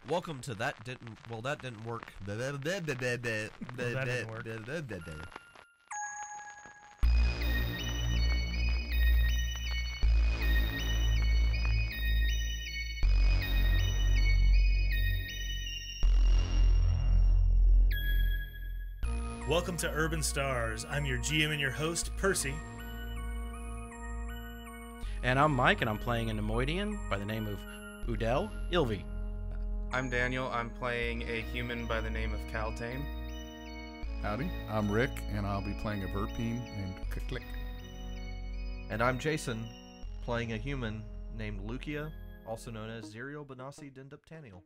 Welcome to That Didn't Work. That didn't work. Welcome to Urban Stars. I'm your GM and your host, Percy. And I'm Mike, and I'm playing a Nemoidian by the name of Udell Ilvi. I'm Daniel. I'm playing a human by the name of Caltane. Howdy, I'm Rick, and I'll be playing a Verpine named Kiklik. And I'm Jason, playing a human named Lukia, also known as Zerial Benassi Dinduptaniel.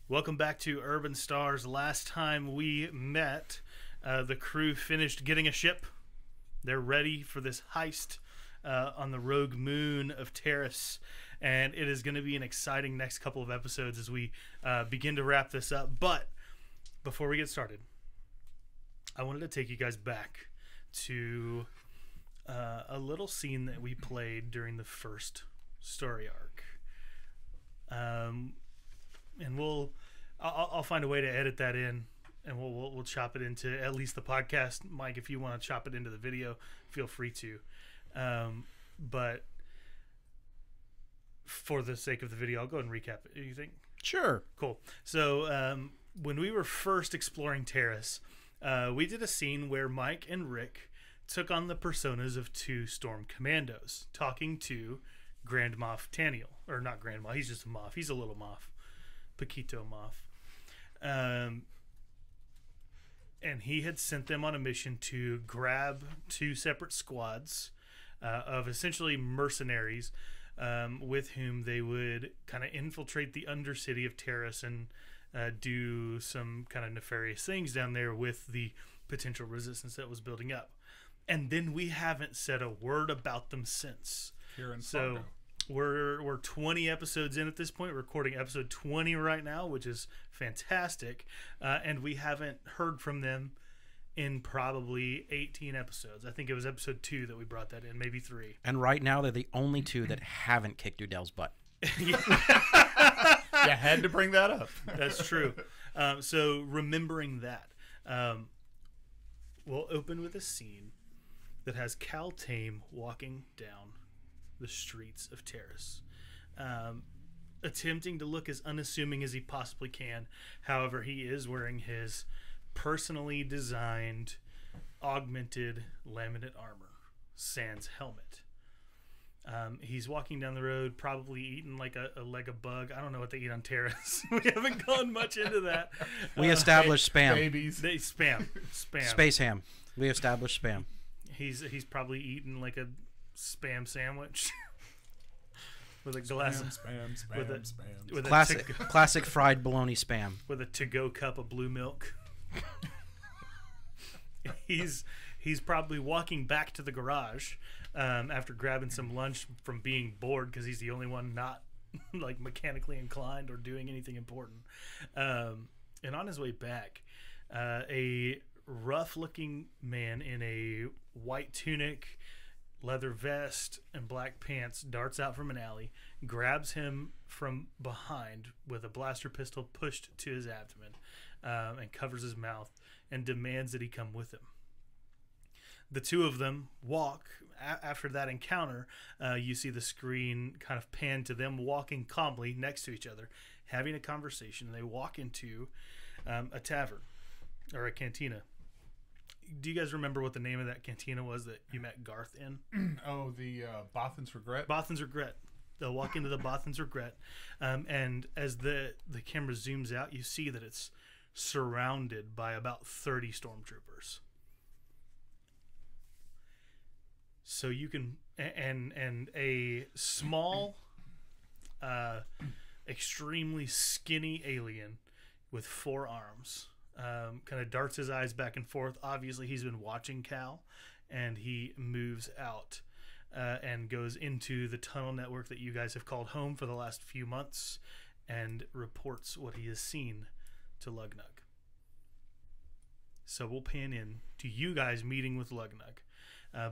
Welcome back to Urban Stars. Last time we met, the crew finished getting a ship. They're ready for this heist on the rogue moon of Terrace, and it is going to be an exciting next couple of episodes as we begin to wrap this up. But before we get started, I wanted to take you guys back to a little scene that we played during the first story arc. And I'll find a way to edit that in, and we'll chop it into at least the podcast. Mike, if you want to chop it into the video, feel free to. But for the sake of the video, I'll go ahead and recap it. You think? Sure. Cool. So when we were first exploring Terrace, we did a scene where Mike and Rick took on the personas of two Storm Commandos, talking to Grand Moff Taniel. Or not Grand Moff, he's just a Moff. He's a little Moff. Paquito Moff. And he had sent them on a mission to grab two separate squads of essentially mercenaries with whom they would kind of infiltrate the undercity of Terrace and do some kind of nefarious things down there with the potential resistance that was building up. And then we haven't said a word about them since. Here in So Fargo. we're 20 episodes in at this point. We're recording episode 20 right now, which is fantastic. And we haven't heard from them in probably 18 episodes. I think it was episode 2 that we brought that in, maybe 3. And right now, they're the only two that haven't kicked Udell's butt. You had to bring that up. That's true. So remembering that, we'll open with a scene that has Caltane walking down the streets of Terrace, attempting to look as unassuming as he possibly can. However, he is wearing his personally designed augmented laminate armor, sans helmet. He's walking down the road, probably eating like a leg of bug. I don't know what they eat on Terrace. We haven't gone much into that. We established spam. Babies. They spam. Space ham. We established spam. He's probably eating like a spam sandwich with a glass of Spam. with a- Spam. with Classic fried bologna spam. with a to-go cup of blue milk. He's probably walking back to the garage after grabbing some lunch from being bored because he's the only one not like mechanically inclined or doing anything important. And on his way back, a rough-looking man in a white tunic, leather vest, and black pants darts out from an alley, grabs him from behind with a blaster pistol pushed to his abdomen, and covers his mouth and demands that he come with him. The two of them walk. After that encounter, you see the screen kind of pan to them walking calmly next to each other, having a conversation. They walk into a tavern or a cantina. Do you guys remember what the name of that cantina was that you met Garth in? Oh, the Bothan's Regret? Bothan's Regret. They'll walk into the Bothan's Regret. And as the camera zooms out, you see that it's surrounded by about 30 stormtroopers. So you can... And a small, extremely skinny alien with 4 arms... kind of darts his eyes back and forth. Obviously, he's been watching Cal, and he moves out and goes into the tunnel network that you guys have called home for the last few months and reports what he has seen to Lugnug. So we'll pan in to you guys meeting with Lugnug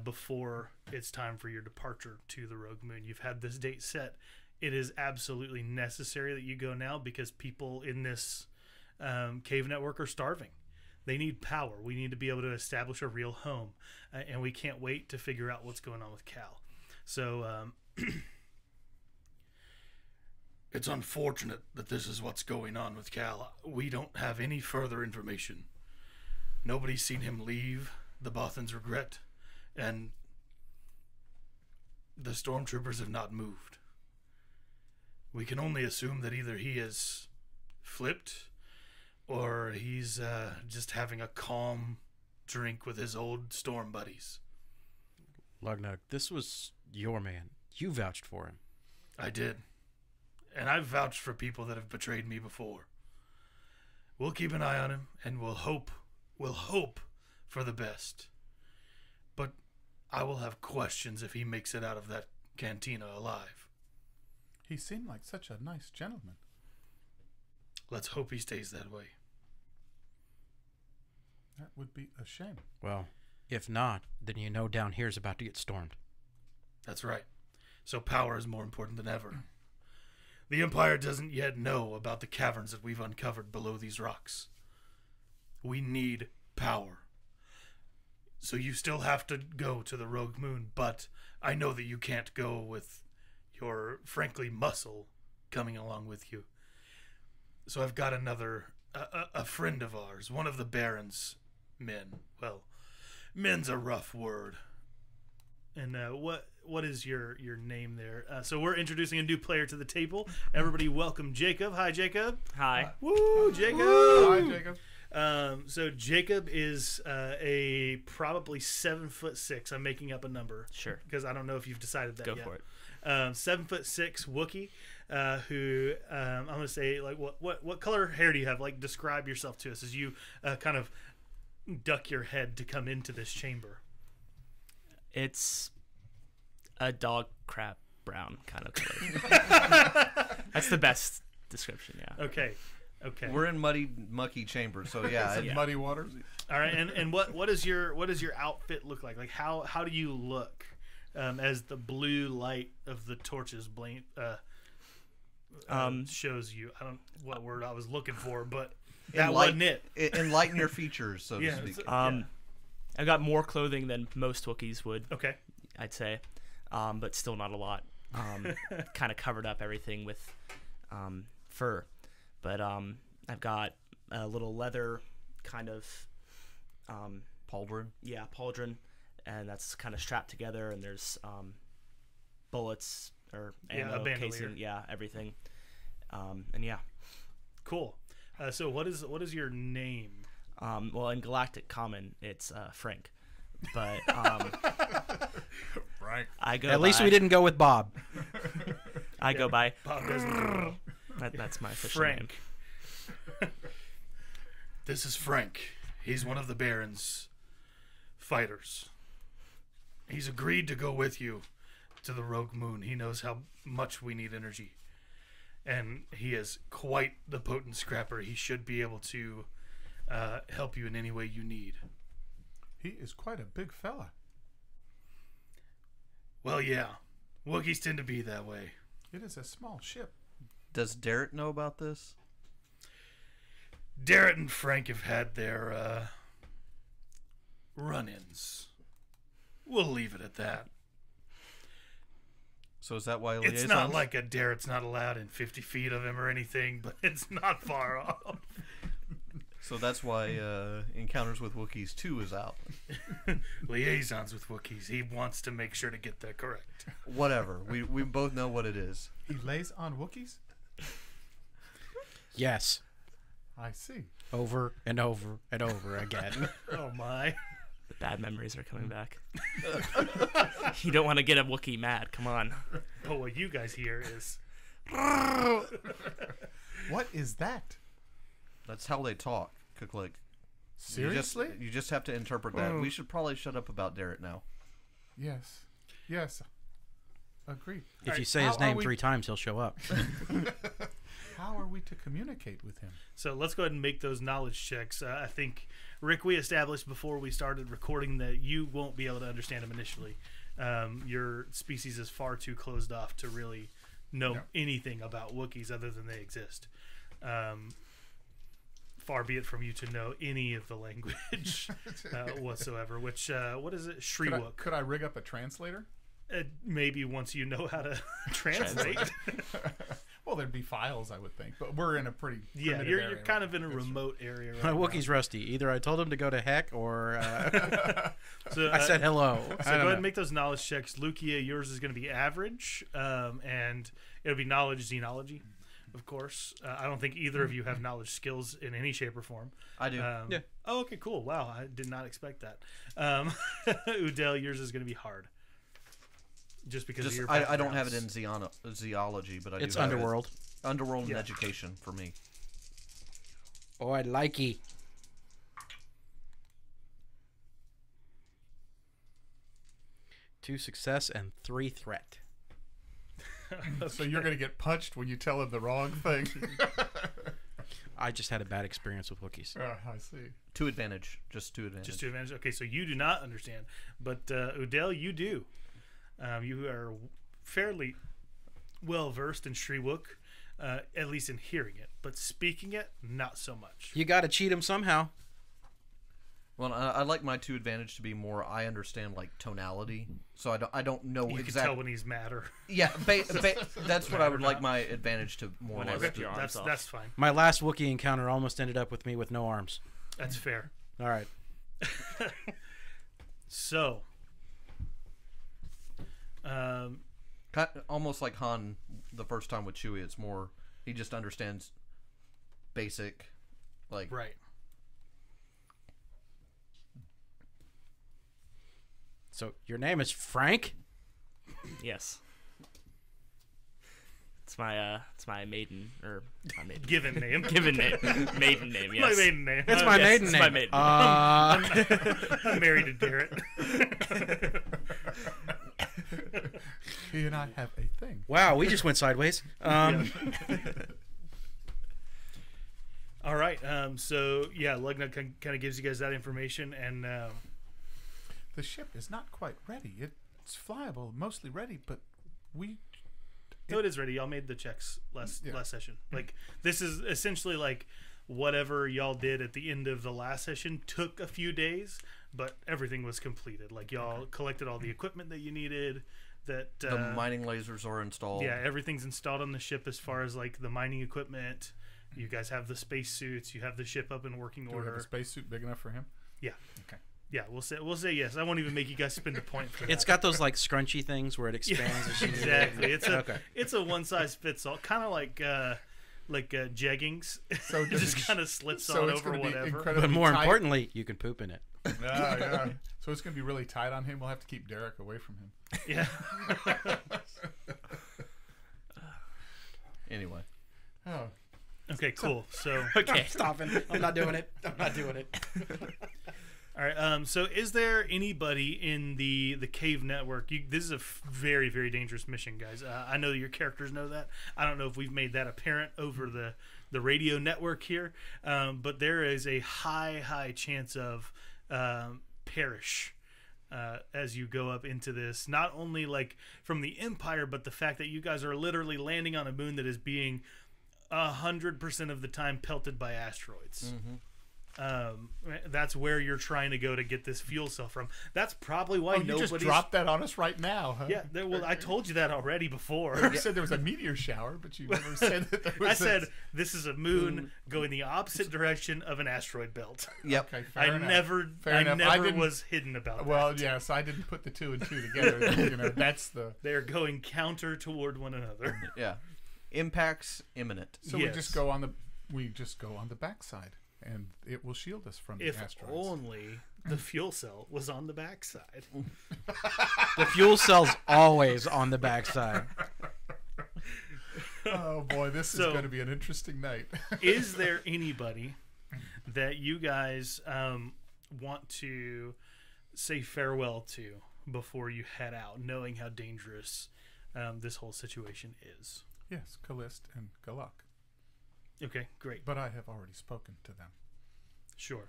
before it's time for your departure to the Rogue Moon. You've had this date set it is absolutely necessary that you go now because people in this cave network are starving. They need power. We need to be able to establish a real home, and we can't wait to figure out what's going on with Cal. So, it's unfortunate that this is what's going on with Cal. We don't have any further information. Nobody's seen him leave the Bothans Regret, and the stormtroopers have not moved. We can only assume that either he has flipped or he's just having a calm drink with his old storm buddies. Lugnug, this was your man. You vouched for him. I did. And I've vouched for people that have betrayed me before. We'll keep an eye on him, and we'll hope for the best. But I will have questions if he makes it out of that cantina alive. He seemed like such a nice gentleman. Let's hope he stays that way. That would be a shame. Well, if not, then you know down here's about to get stormed. That's right. So power is more important than ever. The Empire doesn't yet know about the caverns that we've uncovered below these rocks. We need power. So you still have to go to the Rogue Moon, but I know that you can't go with your, frankly, muscle coming along with you. So I've got a friend of ours, one of the Baron's men. Well, men's a rough word. and what is your name there? So we're introducing a new player to the table. Everybody, welcome Jacob. Hi, Jacob. Hi. Woo, Jacob. Hi, Jacob. So Jacob is a probably 7'6". I'm making up a number. Sure. Because I don't know if you've decided that Go yet. for it. 7'6" Wookiee, who I'm gonna say, like, what color hair do you have? Like, describe yourself to us as you kind of duck your head to come into this chamber. It's a dog crap brown kind of color. That's the best description. Yeah. Okay. We're in muddy, mucky chambers, so yeah. Is it Muddy Waters? All right. And what does your outfit look like? Like, how do you look as the blue light of the torches shows you? I don't what word I was looking for, but that wasn't it. Enlighten your features, so to speak. I've got more clothing than most Wookiees would. Okay. I'd say, but still not a lot. Kind of covered up everything with fur, but I've got a little leather kind of Pauldron. Yeah, pauldron, and that's kind of strapped together, and there's bullets or ammo, casing, everything, and yeah. Cool. So what is your name? Well, in Galactic Common, it's Frank, but Frank. I go. At least we didn't go with Bob. I go by Bob doesn't. That's my official name. Frank. This is Frank. He's one of the Baron's fighters. He's agreed to go with you to the Rogue Moon. He knows how much we need energy. And he is quite the potent scrapper. He should be able to help you in any way you need. He is quite a big fella. Well, yeah. Wookiees tend to be that way. It is a small ship. Does Derek know about this? Darrett and Frank have had their run-ins. We'll leave it at that. So is that why It's not like a Darrett's not allowed in 50 feet of him or anything, but it's not far off. So that's why Encounters with Wookiees 2 is out. Liaisons with Wookiees. He wants to make sure to get that correct. Whatever. We both know what it is. He lays on Wookiees? Yes. I see. Over and over and over again. Oh my. The bad memories are coming back. You don't want to get a Wookiee mad. Come on. But what you guys hear is. What is that? That's how they talk. Click. Seriously? You just have to interpret that. We should probably shut up about Derek now. Yes. Yes. Agreed. If you say his name 3 times, he'll show up. How are we to communicate with him? So let's go ahead and make those knowledge checks. I think, Rick, we established before we started recording that you won't be able to understand him initially. Your species is far too closed off to really know No. anything about Wookiees other than they exist. Far be it from you to know any of the language whatsoever. Which what is it? Shriwook. Could I rig up a translator? Maybe once you know how to translate. Well, there'd be files, I would think, but we're in a pretty Yeah, primitive you're area. kind of in a remote area. Right My now. Wookiee's rusty. Either I told him to go to heck, or So, I said hello. So I go don't ahead know. and make those knowledge checks. Lukia, yours is going to be average, and it'll be knowledge xenology, of course. I don't think either of you have knowledge skills in any shape or form. I do. Yeah. Oh, okay, cool. Wow, I did not expect that. Udell, yours is going to be hard. Just because of your I don't have it in backgrounds. zoology, but I It's do have Underworld. it. Underworld Yeah. and education for me. Oh, I likey. 2 success and 3 threat. So you're going to get punched when you tell him the wrong thing. I just had a bad experience with Wookiees. Oh, I see. 2 advantage. Just 2 advantage. Just to advantage. Okay, so you do not understand, but Udell, you do. You are fairly well versed in Shriwook, at least in hearing it, but speaking it, not so much. You got to cheat him somehow. Well, I like my 2 advantage to be more. I understand like tonality, so I don't know You can exactly. tell when he's mad or Yeah, that's what I would like my advantage to more or When I less. rip your arms that's off. that's fine. My last Wookiee encounter almost ended up with me with no arms. That's fair. All right. So, Almost like Han the first time with Chewie. It's more he just understands basic, like right. So your name is Frank? Yes. It's my maiden or my maiden Given name. given name, maiden name. Yes. My maiden name. It's my yes, maiden it's name. my maiden I'm married to Garrett. He and I have a thing. Wow, we just went sideways. All right. So yeah, Lugna kind of gives you guys that information, and The ship is not quite ready. It's flyable, mostly ready, but we... no, it is ready. Y'all made the checks last session. Like this is essentially like whatever y'all did at the end of the last session took a few days, but everything was completed. Like y'all collected all the equipment that you needed. That the mining lasers are installed. yeah, everything's installed on the ship as far as like the mining equipment. You guys have the spacesuits. You have the ship up in working Do we have order. a spacesuit big enough for him? Yeah. Okay. Yeah, we'll say yes. I won't even make you guys spend a point for that. It's got those like scrunchy things where it expands. as you move it. Exactly. Okay. It's a one size fits all, kind of like jeggings. So It does just it- kind of slips So on it's over going to be whatever. incredibly But more tight. importantly, you can poop in it. Yeah, yeah. So it's going to be really tight on him. We'll have to keep Derek away from him. Yeah. Anyway, Oh, Okay. Cool. So Okay, stop it. I'm not doing it. I'm not doing it. all right. So is there anybody in the cave network? This is a very very dangerous mission, guys. I know your characters know that. I don't know if we've made that apparent over the radio network here, but there is a high chance of perish as you go up into this. Not only like from the Empire, but the fact that you guys are literally landing on a moon that is being 100% of the time pelted by asteroids. That's where you're trying to go to get this fuel cell from. That's probably why you just dropped that on us right now, huh? Yeah, well, I told you that already before. You said there was a meteor shower, but you never said that there was I said this is a moon going the opposite direction of an asteroid belt. yep. Okay, fair I enough. never, Fair I enough. never didn't- was hidden about Well, that. yes, I didn't put the 2 and 2 together. You know, that's the... They're going counter toward one another. Yeah. Impacts imminent. So Yes. we just go on the backside, and it will shield us from If the asteroids. only the fuel cell was on the backside. The fuel cell's always on the backside. Oh boy, this is So- going to be an interesting night. Is there anybody that you guys want to say farewell to before you head out, knowing how dangerous this whole situation is? Yes, Callist and Galak. Okay, great. But I have already spoken to them. Sure.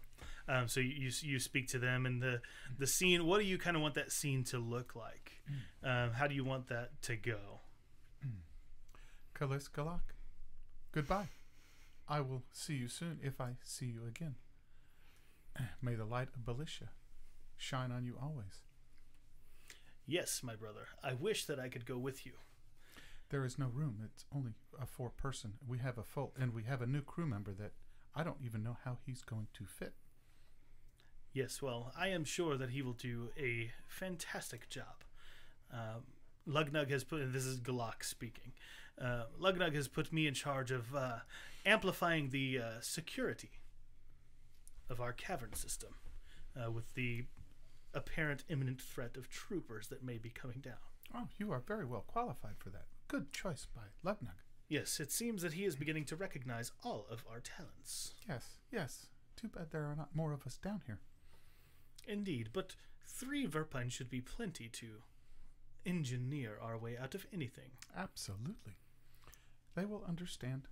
So you speak to them, and the scene. What do you kind of want that scene to look like? How do you want that to go? Kalis Galak. Goodbye. I will see you soon if I see you again. May the light of Belisha shine on you always. Yes, my brother. I wish that I could go with you. There is no room. It's only a 4-person. We have a new crew member that I don't even know how he's going to fit. Yes, well, I am sure that he will do a fantastic job. Lugnug has put, this is Galak speaking, Lugnug has put me in charge of amplifying the security of our cavern system with the apparent imminent threat of troopers that may be coming down. Oh, you are very well qualified for that. Good choice by Lugnug. Yes, it seems that he is beginning to recognize all of our talents. Yes. Too bad there are not more of us down here. Indeed, but 3 Verpine should be plenty to engineer our way out of anything. Absolutely. They will understand.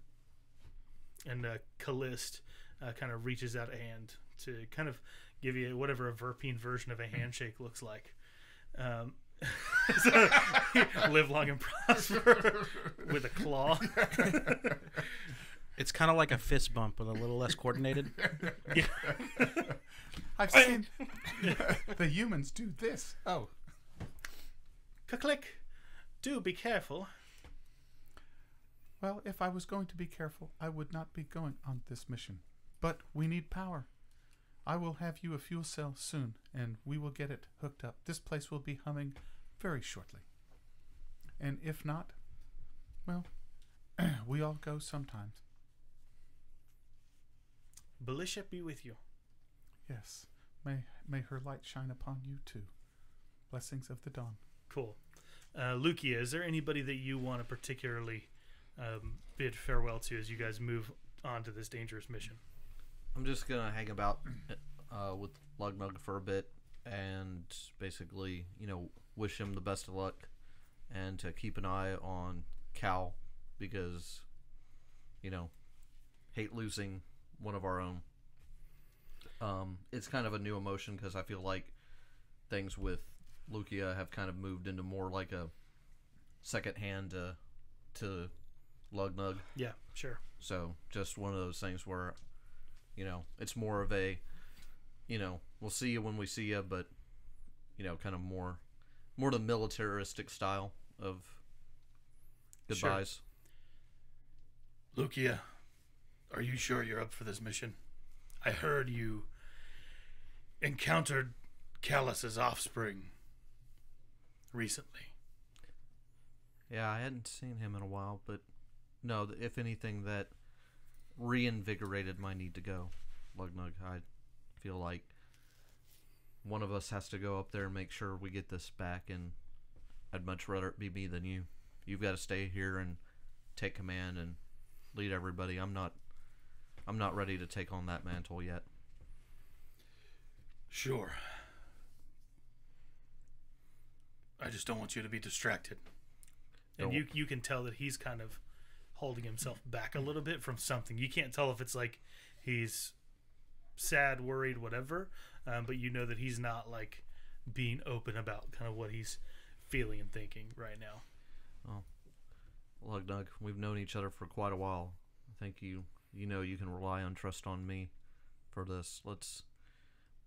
And Callist kind of reaches out a hand to kind of give you whatever a Verpine version of a handshake looks like. So, live long and prosper with a claw. It's kind of like a fist bump, but a little less coordinated. Yeah. I've seen the humans do this. Oh. Click. Do be careful. Well, if I was going to be careful, I would not be going on this mission. But we need power. I will have you a fuel cell soon, and we will get it hooked up. This place will be humming very shortly. And if not, well, we all go sometimes. Belisha be with you. Yes. May her light shine upon you too. Blessings of the dawn. Cool. Lukia, is there anybody that you want to particularly bid farewell to as you guys move on to this dangerous mission? I'm just gonna hang about with Lugnug for a bit and basically, wish him the best of luck and to keep an eye on Cal because, hate losing one of our own. It's kind of a new emotion because I feel like things with Lukia have kind of moved into more like a second hand to Lugnug. Yeah, sure. So just one of those things where, it's more of a, we'll see you when we see you, but, kind of more the militaristic style of goodbyes. Sure. Lukia, are you sure you're up for this mission? I heard you encountered Callus's offspring recently. Yeah, I hadn't seen him in a while, but no, if anything, that reinvigorated my need to go. Lugnug, I feel like one of us has to go up there and make sure we get this back, and I'd much rather it be me than you. You've got to stay here and take command and lead everybody. I'm not ready to take on that mantle yet. Sure. I just don't want you to be distracted. And you can tell that he's kind of holding himself back a little bit from something. You can't tell if it's like he's sad, worried, whatever, but you know that he's not like being open about kind of what he's feeling and thinking right now. Oh, Lugnug, we've known each other for quite a while. I think you can rely on trust on me for this.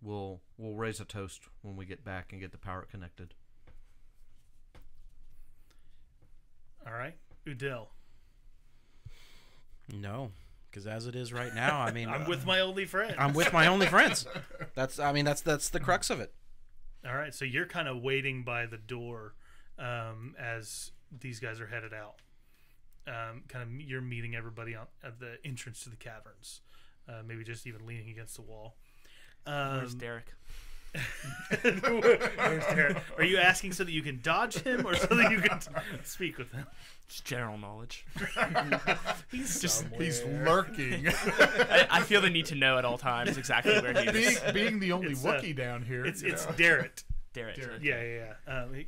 We'll raise a toast when we get back and get the power connected. All right, Udell. No, because as it is right now, I mean, I'm with my only friend. I'm with my only friends. That's the crux of it. All right, so you're kind of waiting by the door as these guys are headed out. You're meeting everybody at the entrance to the caverns. Maybe just even leaning against the wall. Where's Derek? Where's Derek? Are you asking so that you can dodge him or so that you can speak with him? Just general knowledge. He's lurking. I feel the need to know at all times exactly where he is. being the only Wookiee down here. It's Derek. Derek. Yeah.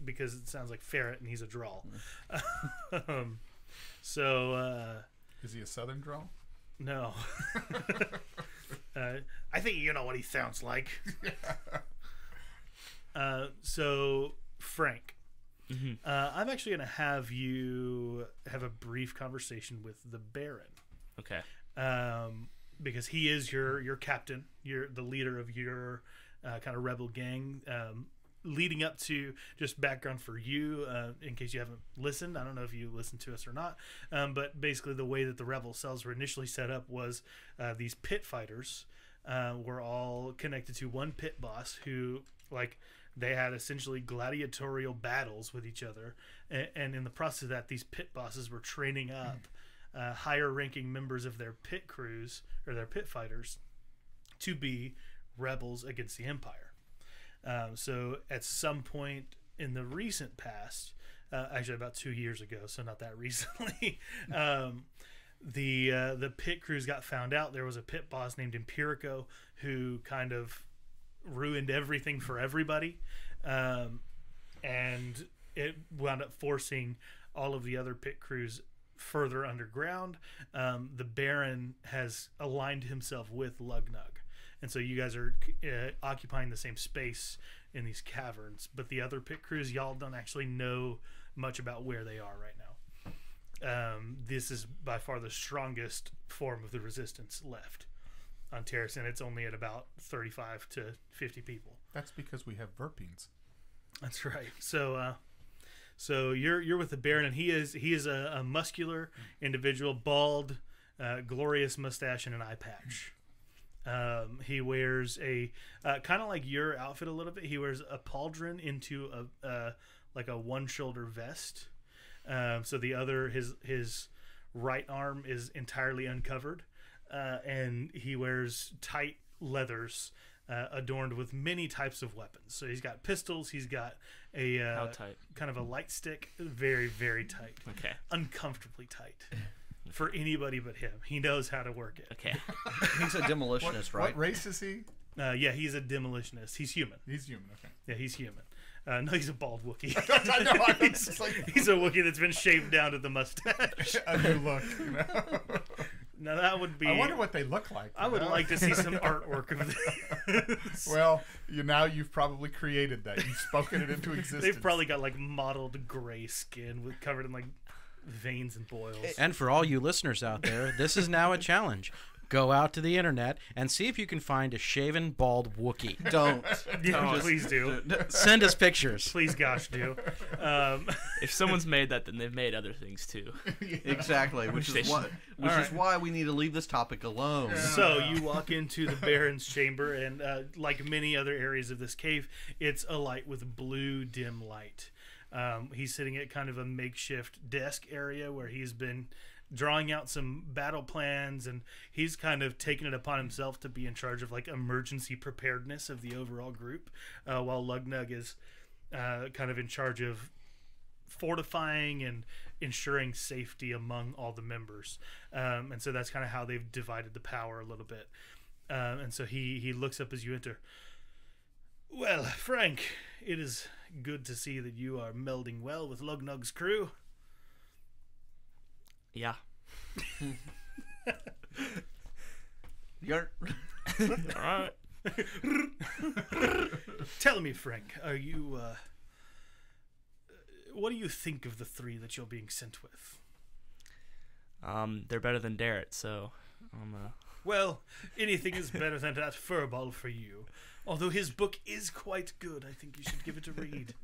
Because it sounds like ferret and he's a drawl. So is he a southern drawl? No. I think you know what he sounds like. So Frank, I'm actually going to have you have a brief conversation with the Baron. Okay. Because he is your captain. You're the leader of your kind of rebel gang. Leading up to, just background for you, in case you haven't listened. I don't know if you listened to us or not. But basically the way that the rebel cells were initially set up was these pit fighters were all connected to one pit boss who, like, they had essentially gladiatorial battles with each other. And in the process of that, these pit bosses were training up higher ranking members of their pit crews or their pit fighters to be rebels against the Empire. So at some point in the recent past, actually about 2 years ago, so not that recently, the pit crews got found out. There was a pit boss named Empirico who kind of ruined everything for everybody, and it wound up forcing all of the other pit crews further underground. The Baron has aligned himself with Lugnug, and so you guys are occupying the same space in these caverns, but the other pit crews, y'all don't actually know much about where they are right now. This is by far the strongest form of the resistance left on Terrace, and it's only at about 35 to 50 people. That's because we have Verpines. That's right. So you're with the Baron, and he is a muscular individual, bald, glorious mustache, and an eye patch. He wears a kind of like your outfit a little bit. He wears a pauldron into a like a one shoulder vest. So the other, his right arm is entirely uncovered, and he wears tight leathers adorned with many types of weapons. So he's got pistols. He's got a How tight? kind of a light stick, very very tight, Okay. uncomfortably tight. For anybody but him. He knows how to work it. Okay. He's a demolitionist, right? What race is he? Yeah, he's a demolitionist. He's human. He's human. Okay. Yeah, he's human. No, he's a bald Wookiee. I know. It's like He's a Wookiee that's been shaved down to the mustache. a new look. You know? Now that would be. I wonder what they look like. I would like to see some artwork of this. Well, you've probably created that. You've spoken it into existence. They've probably got like mottled gray skin with covered in like veins and boils. And for all you listeners out there, this is now a challenge. Go out to the internet and see if you can find a shaven, bald Wookiee. Don't. Yeah, please do. Send us pictures. Please, gosh, do. If someone's made that, then they've made other things too. Exactly, which is why we need to leave this topic alone. So you walk into the Baron's chamber, and like many other areas of this cave, it's alight with blue dim light. He's sitting at kind of a makeshift desk area where he's been drawing out some battle plans, and he's kind of taken it upon himself to be in charge of like emergency preparedness of the overall group, while Lugnug is kind of in charge of fortifying and ensuring safety among all the members. And so that's kind of how they've divided the power a little bit. And so he looks up as you enter. Well, Frank, it is good to see that you are melding well with Lugnug's crew. Yeah. You're All right. Tell me, Frank, are you what do you think of the three that you're being sent with? They're better than Darrett, so Well, anything is better than that furball for you. Although his book is quite good, I think you should give it a read.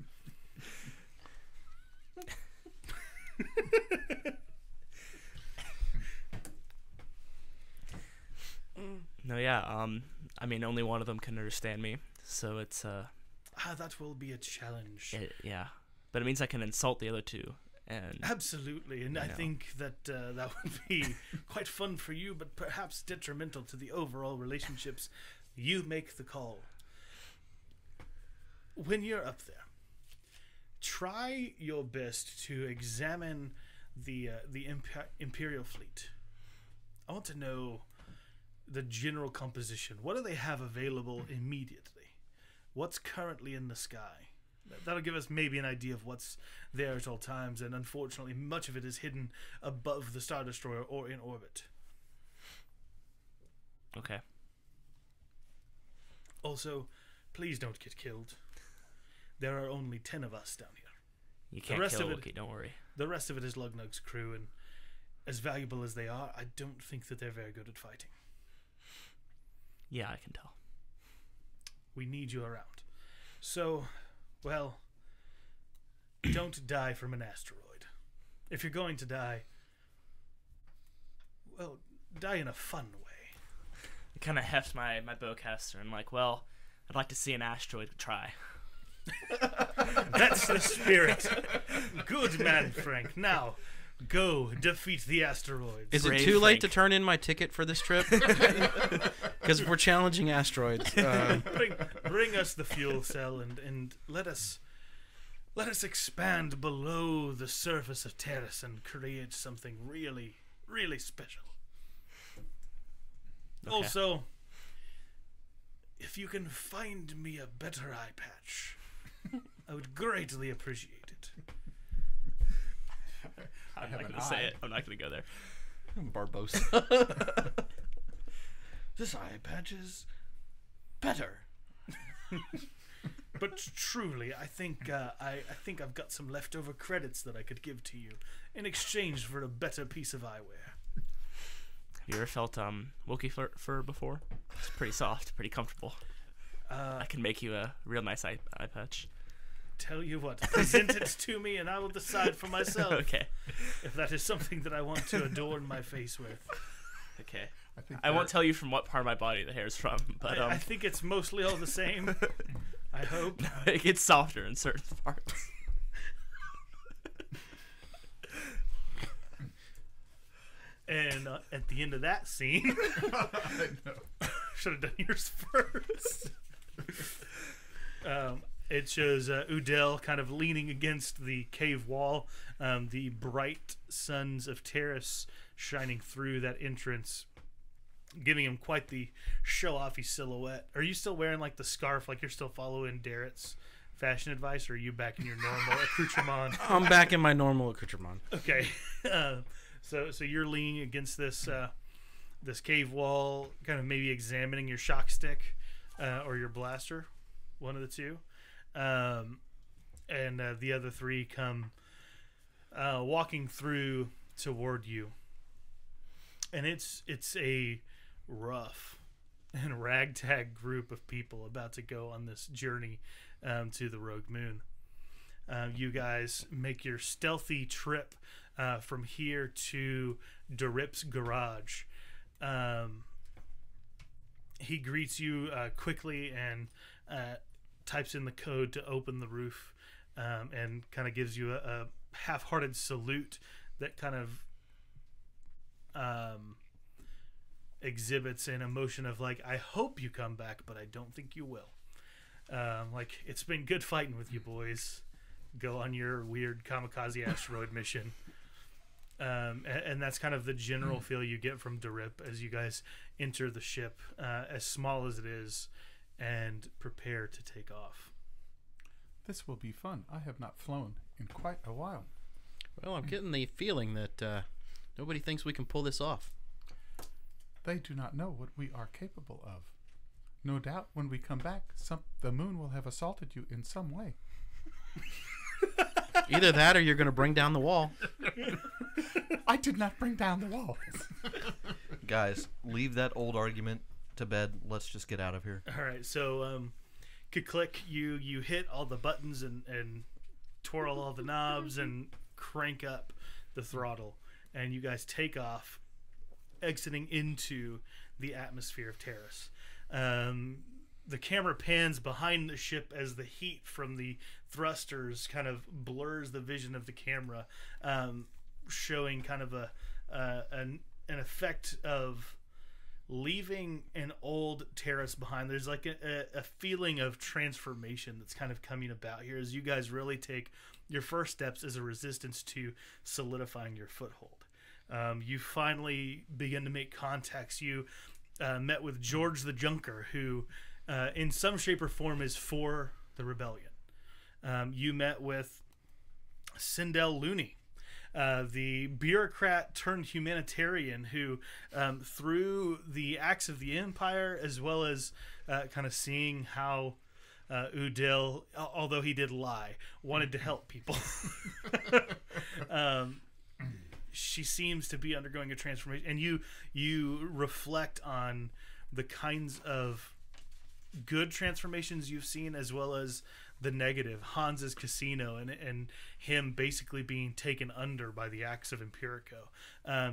No, yeah. I mean, only one of them can understand me, so it's That will be a challenge. yeah. But it means I can insult the other two, and Absolutely, and I Yeah. think that that would be quite fun for you, but perhaps detrimental to the overall relationships. You make the call. When you're up there, try your best to examine the Imperial fleet. I want to know the general composition. What do they have available immediately? What's currently in the sky? That'll give us maybe an idea of what's there at all times, and unfortunately much of it is hidden above the Star Destroyer or in orbit. okay. Also, please don't get killed. There are only 10 of us down here. You can't rest kill a of it- Wookiee, don't worry. The rest of it is Lugnug's crew, and as valuable as they are, I don't think that they're very good at fighting. Yeah, I can tell. We need you around. So, well, don't die from an asteroid. If you're going to die, well, die in a fun way. I kind of heft my bowcaster and like, well, I'd like to see an asteroid try. That's the spirit. Good man, Frank. Now, go defeat the asteroids. Is it Brave too late to Frank. turn in my ticket for this trip? Because if we're challenging asteroids, Bring us the fuel cell and let us expand below the surface of Terrace and create something really, really special. Okay. Also, if you can find me a better eye patch, I would greatly appreciate it. I'm have not an going to say eye. it. I'm not going to go there. Barbosa. This eye patch is better. But truly, I think I've got some leftover credits that I could give to you in exchange for a better piece of eyewear. Have you ever felt Wookiee fur before? It's pretty soft, pretty comfortable. I can make you a real nice eye patch. Tell you what, present it to me and I will decide for myself Okay. if that is something that I want to adorn my face with. Okay. think I won't tell you from what part of my body the hair's from, but I think it's mostly all the same. I hope. it gets softer in certain parts. And at the end of that scene, should have done yours first. It shows Udell kind of leaning against the cave wall, the bright suns of Terrace shining through that entrance, giving him quite the show-offy silhouette. Are you still wearing like the scarf, like you're still following Darrett's fashion advice, or are you back in your normal accoutrement? I'm back in my normal accoutrement. Okay. So you're leaning against this this cave wall, kind of maybe examining your shock stick or your blaster, one of the two, and the other three come walking through toward you, and it's a rough and ragtag group of people about to go on this journey to the Rogue Moon. You guys make your stealthy trip from here to Durip's garage. He greets you quickly and types in the code to open the roof, and kind of gives you a half-hearted salute that kind of exhibits an emotion of like, I hope you come back, but I don't think you will. Like, it's been good fighting with you boys. Go on your weird kamikaze asteroid mission. And that's kind of the general feel you get from Durip as you guys enter the ship, as small as it is, and prepare to take off. This will be fun. I have not flown in quite a while. Well, I'm getting the feeling that nobody thinks we can pull this off. They do not know what we are capable of. No doubt when we come back, the moon will have assaulted you in some way. Either that or you're going to bring down the wall. I did not bring down the wall. Guys, leave that old argument to bed. Let's just get out of here. All right, so click, you hit all the buttons and twirl all the knobs and crank up the throttle, and you guys take off, exiting into the atmosphere of Terrace. The camera pans behind the ship as the heat from the thrusters kind of blurs the vision of the camera, showing kind of an effect of leaving an old Terrace behind. There's like a feeling of transformation that's kind of coming about here as you guys really take your first steps as a resistance to solidifying your foothold. You finally begin to make contacts. You met with George the Junker, who in some shape or form is for the rebellion. You met with Sindel Looney, the bureaucrat turned humanitarian who, through the acts of the Empire, as well as kind of seeing how Udil, although he did lie, wanted to help people. She seems to be undergoing a transformation, and you reflect on the kinds of good transformations you've seen, as well as the negative. Hans's casino and him basically being taken under by the axe of Empirico.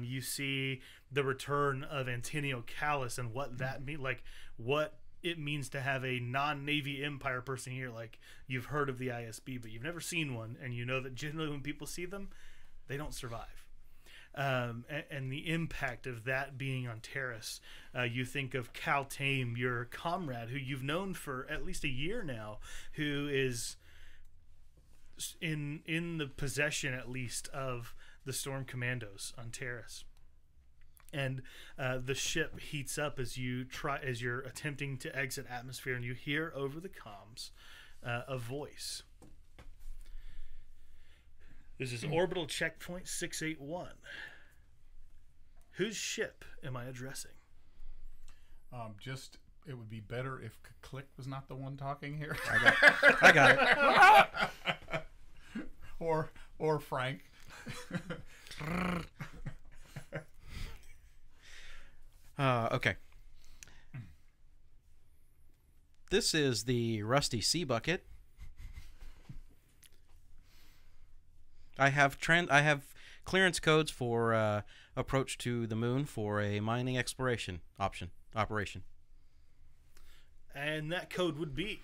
You see the return of Antonio Callis and what that means, like what it means to have a non-Navy Empire person here. Like, you've heard of the ISB, but you've never seen one, and you know that generally when people see them, they don't survive. And the impact of that being on Terrace. You think of Cal Tame, your comrade, who you've known for at least a year now, who is in the possession, at least, of the Storm Commandos on Terrace. And the ship heats up as you're attempting to exit atmosphere, and you hear over the comms a voice. This is Orbital Checkpoint 681. Whose ship am I addressing? It would be better if Click was not the one talking here. I got it. or Frank. Okay. This is the Rusty Sea Bucket. I have clearance codes for approach to the moon for a mining exploration operation. And that code would be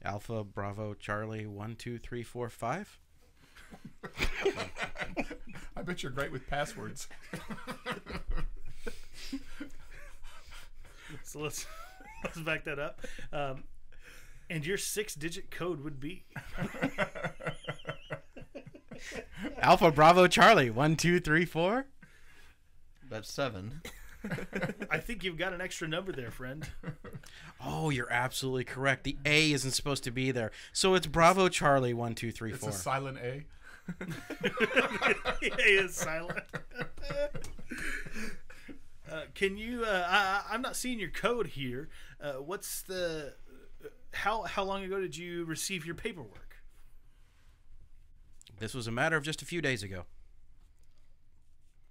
Alpha Bravo Charlie 1 2 3 4 5. I bet you're great with passwords. So let's back that up. And your 6-digit code would be Alpha Bravo Charlie 1 2 3 4. That's 7. I think you've got an extra number there, friend. Oh, you're absolutely correct. The A isn't supposed to be there, so it's Bravo Charlie 1 2 3 4. It's a silent A. The A is silent. Can you? I'm not seeing your code here. What's the? How long ago did you receive your paperwork? This was a matter of just a few days ago.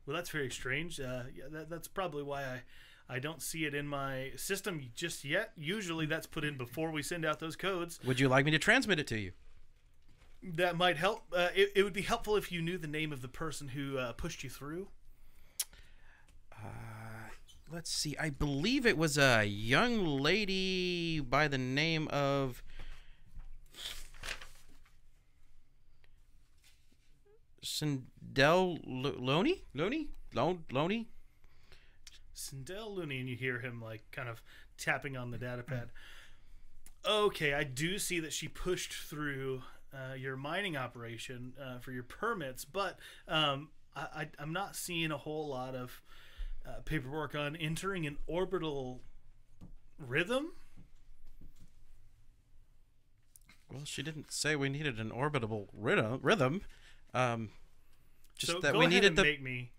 Well, that's very strange. Yeah, that's probably why I don't see it in my system just yet. Usually that's put in before we send out those codes. Would you like me to transmit it to you? That might help. It would be helpful if you knew the name of the person who pushed you through. Let's see. I believe it was a young lady by the name of Sindel Loney? Loney? Sindel Looney, and you hear him like kind of tapping on the data pad. Okay, I do see that she pushed through your mining operation for your permits, but I'm not seeing a whole lot of paperwork on entering an orbital rhythm. Well, she didn't say we needed an orbital rhythm. Just so that go we ahead needed and the. make me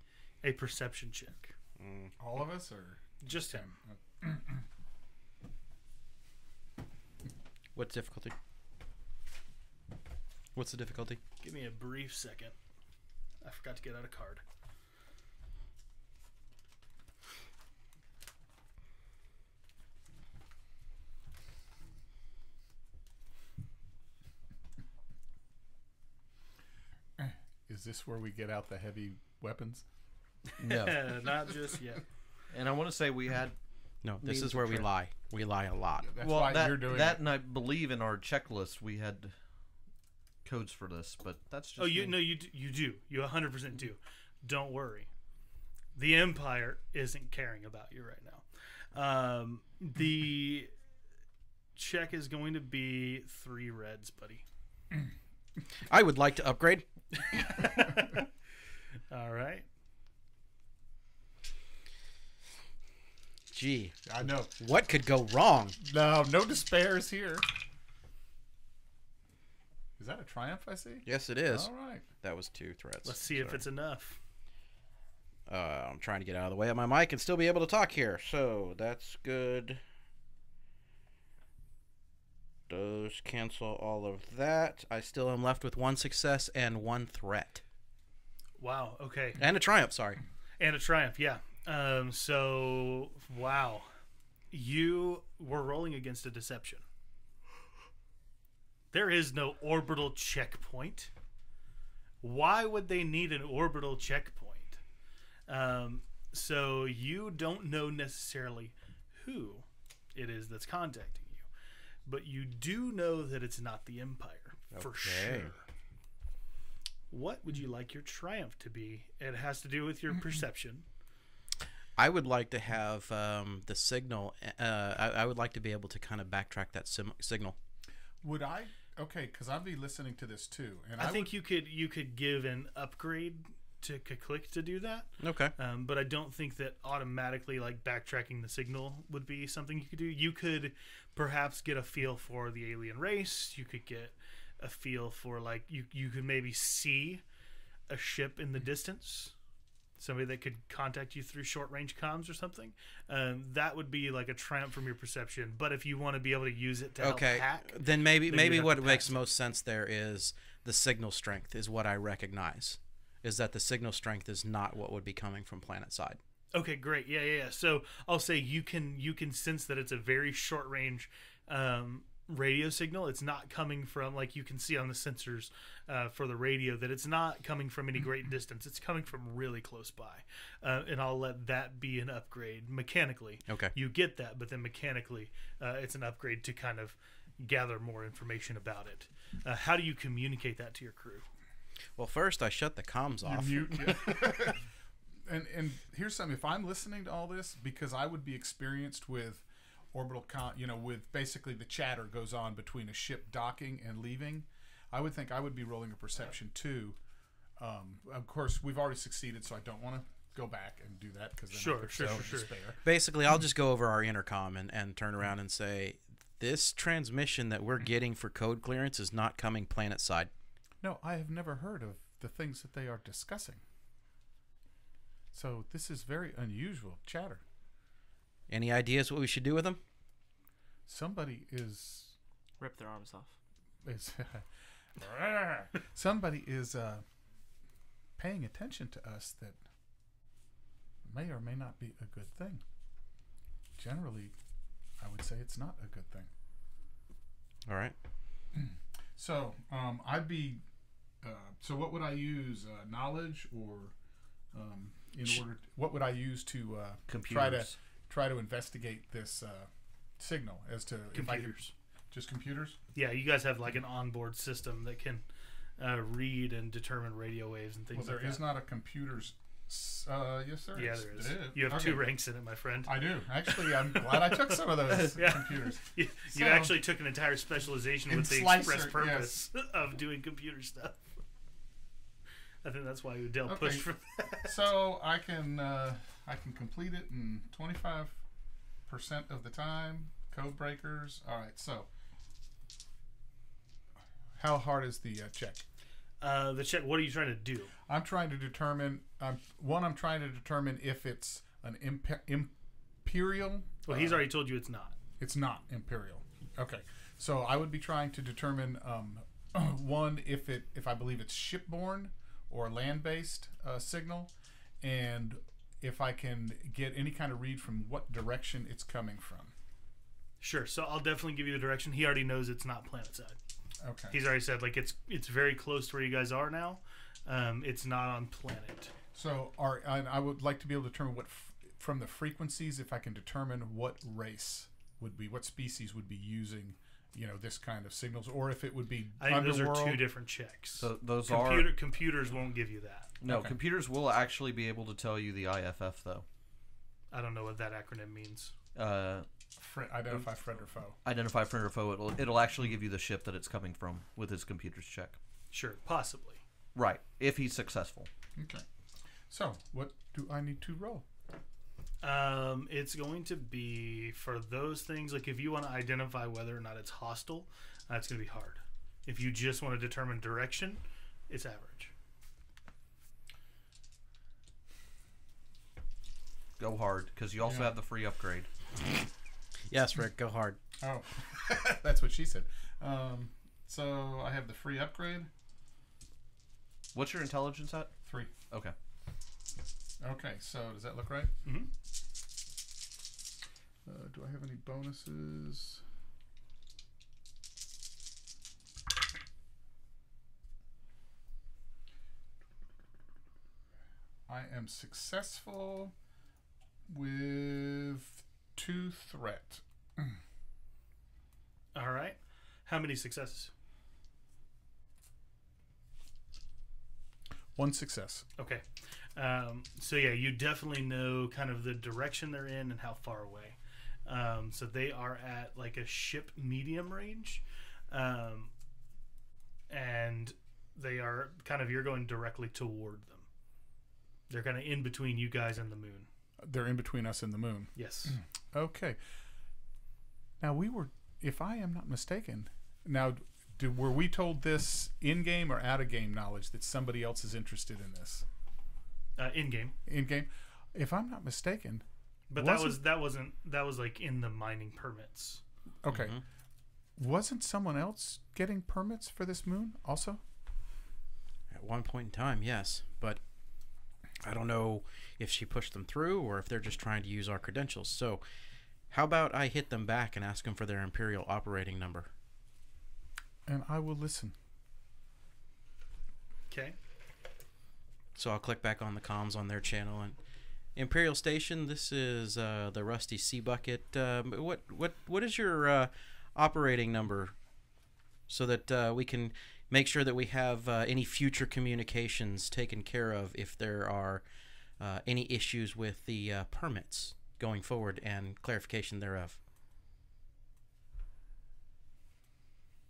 a perception check. All of us, or Just him. What's difficulty? What's the difficulty? Give me a brief second. I forgot to get out a card. is this where we get out the heavy weapons? No. Not just yet. And I want to say we had. No, this Means is where we of lie. We lie a lot. That's well, why that, you're doing that, it. and I believe in our checklist we had codes for this, but that's just. Oh, you me. no, you do. You 100% do. Don't worry. The Empire isn't caring about you right now. The check is going to be 3 reds, buddy. I would like to upgrade. All right. Gee, I know. what could go wrong? No despairs here. Is that a triumph I see? Yes, it is. All right. That was 2 threats. Let's see if it's enough. I'm trying to get out of the way of my mic and still be able to talk here. So that's good. Those cancel all of that. I still am left with 1 success and 1 threat. Wow. Okay. And a triumph, sorry. And a triumph. Yeah. So wow, you were rolling against a deception. There is no orbital checkpoint. Why would they need an orbital checkpoint? So you don't know necessarily who it is that's contacting you, but you do know that it's not the Empire for sure. What would you like your triumph to be? It has to do with your perception. I would like to have the signal. I would like to be able to kind of backtrack that signal. Would I? Okay, because I'll be listening to this too, and I think you could give an upgrade to click to do that. Okay. But I don't think that automatically like backtracking the signal would be something you could do. You could perhaps get a feel for the alien race. You could get a feel for like you could maybe see a ship in the distance. Somebody that could contact you through short range comms or something. That would be like a triumph from your perception. But if you want to be able to use it to help hack, then maybe you'd have what to makes pass it. most sense there is the signal strength is what I recognize. Is that the signal strength is not what would be coming from planet side. Okay, great. Yeah. So I'll say you can sense that it's a very short range radio signal. It's not coming from, like you can see on the sensors for the radio, that it's not coming from any great distance. It's coming from really close by. And I'll let that be an upgrade mechanically. Okay. You get that, but then mechanically it's an upgrade to kind of gather more information about it. How do you communicate that to your crew? Well, first I shut the comms off. You mute. And here's something. If I'm listening to all this, because I would be experienced with orbital with basically the chatter goes on between a ship docking and leaving, I would think I would be rolling a perception too. Of course, we've already succeeded, so I don't want to go back and do that because Sure. despair. Basically, I'll just go over our intercom and turn around and say, this transmission that we're getting for code clearance is not coming planet side. No, I have never heard of the things that they are discussing. So this is very unusual chatter. Any ideas what we should do with them? Somebody is Rip their arms off. somebody is paying attention to us that may or may not be a good thing. Generally, I would say it's not a good thing. All right. So I'd be. So what would I use? Knowledge or what would I use to Computers. try to investigate this signal as to if I could, Computers. just computers? Yeah, you guys have like an onboard system that can read and determine radio waves and things Well, there like that. is not a computers. Yes, there Yeah, is. there is. It You have Okay. 2 ranks in it, my friend. I do. Actually, I'm glad I took some of those Yeah. computers. You So- actually took an entire specialization In with the Slicer, express purpose of doing computer stuff. I think that's why Udell Okay. pushed for that. So I can complete it in 25% of the time. Code breakers. All right. So how hard is the check? The check. What are you trying to do? I'm trying to determine. I'm trying to determine if it's an imperial. Well, he's already told you it's not. It's not imperial. Okay. So I would be trying to determine one if I believe it's shipborne or land-based signal, and if I can get any kind of read from what direction it's coming from. Sure. So I'll definitely give you the direction. He already knows it's not planet side. Okay. He's already said like it's very close to where you guys are now. It's not on planet. So I would like to be able to determine from the frequencies, if I can determine what race would be, what species would be using, this kind of signals, or if it would be I think underworld. those are 2 different checks. So those Computers won't give you that. No, Okay. computers will actually be able to tell you the IFF though. I don't know what that acronym means. Identify friend or foe. Identify friend or foe. It'll actually give you the ship that it's coming from with his computer's check. Sure, possibly. Right, if he's successful. Okay. So what do I need to roll? It's going to be for those things, like if you want to identify whether or not it's hostile, that's going to be hard. If you just want to determine direction, it's average. Go hard, because you also have the free upgrade. Yes, Rick, go hard. Oh, that's what she said. So I have the free upgrade. What's your intelligence at? 3. Okay. Okay, so does that look right? Mm-hmm. Do I have any bonuses? I am successful with 2 threat. All right. How many successes? 1 success. Okay. So yeah, you definitely know kind of the direction they're in and how far away. So they are at like a ship medium range, and they are kind of, you're going directly toward them. They're kind of in between you guys and the moon. They're in between us and the moon. Yes. Okay. Now we were, if I am not mistaken, now were we told this in game or out of game knowledge that somebody else is interested in this? In game. In game, if I'm not mistaken. But that was like in the mining permits. Okay. Wasn't someone else getting permits for this moon also? At one point in time, yes, but I don't know if she pushed them through or if they're just trying to use our credentials. So how about I hit them back and ask them for their Imperial operating number? And I will listen. Okay. So I'll click back on the comms on their channel and Imperial Station. This is the Rusty Sea Bucket. What is your operating number, so that we can make sure that we have any future communications taken care of if there are any issues with the permits going forward and clarification thereof.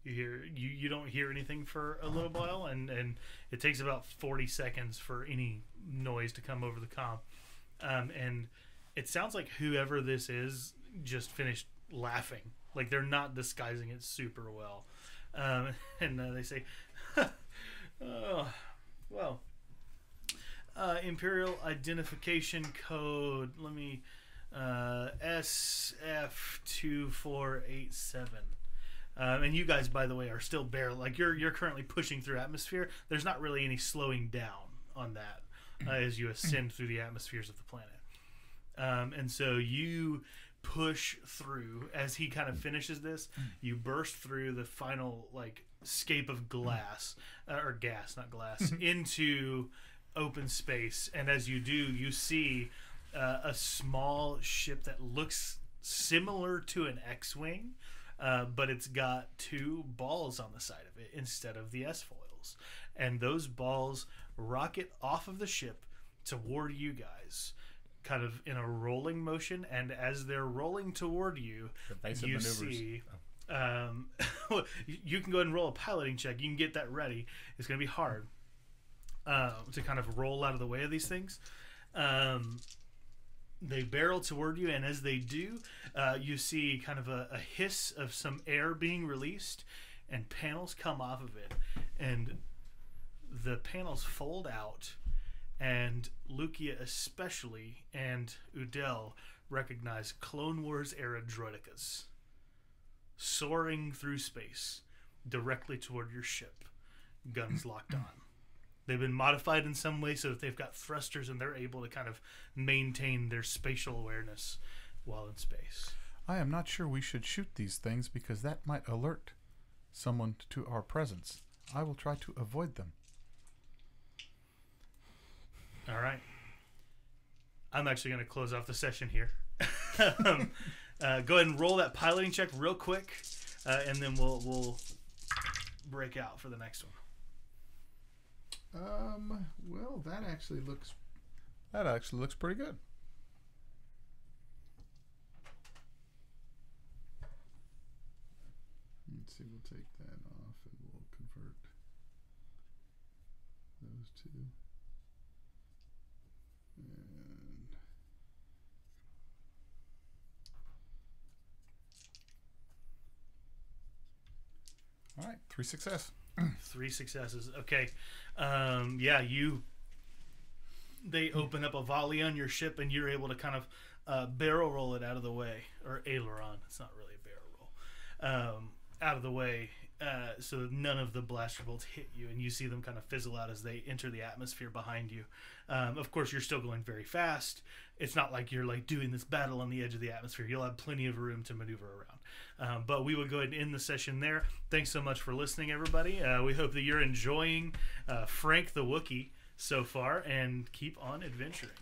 You don't hear anything for a little while, and it takes about 40 seconds for any noise to come over the comm. And it sounds like whoever this is just finished laughing. Like they're not disguising it super well. And they say, oh, well, Imperial Identification Code, let me, SF2487. And you guys, by the way, are still barely, like you're currently pushing through atmosphere. There's not really any slowing down on that as you ascend through the atmospheres of the planet. And so you push through as he kind of finishes this. You burst through the final like scape of glass or gas, not glass, into open space. And as you do, you see a small ship that looks similar to an X-wing. But it's got 2 balls on the side of it instead of the S-foils. And those balls rocket off of the ship toward you guys, kind of in a rolling motion. And as they're rolling toward you, you see... you can go ahead and roll a piloting check. You can get that ready. It's going to be hard to kind of roll out of the way of these things. They barrel toward you, and as they do, you see kind of a hiss of some air being released, and panels come off of it. And the panels fold out, and Lukia especially and Udell recognize Clone Wars era droidicas soaring through space directly toward your ship, guns locked on. They've been modified in some way so that they've got thrusters and they're able to kind of maintain their spatial awareness while in space. I am not sure we should shoot these things because that might alert someone to our presence. I will try to avoid them. All right. I'm actually going to close off the session here. Go ahead and roll that piloting check real quick, and then we'll break out for the next one. Well, that actually looks pretty good. Let's see, we'll take that off and we'll convert those 2. And all right, 3 success. 3 successes. Okay. They open up a volley on your ship, and you're able to kind of barrel roll it out of the way, or aileron. It's not really a barrel roll. out of the way, so that none of the blaster bolts hit you, and you see them kind of fizzle out as they enter the atmosphere behind you. Of course, you're still going very fast. It's not like you're like doing this battle on the edge of the atmosphere. You'll have plenty of room to maneuver around. But we will go ahead and end the session there. Thanks so much for listening, everybody. We hope that you're enjoying Frank the Wookiee so far, and keep on adventuring.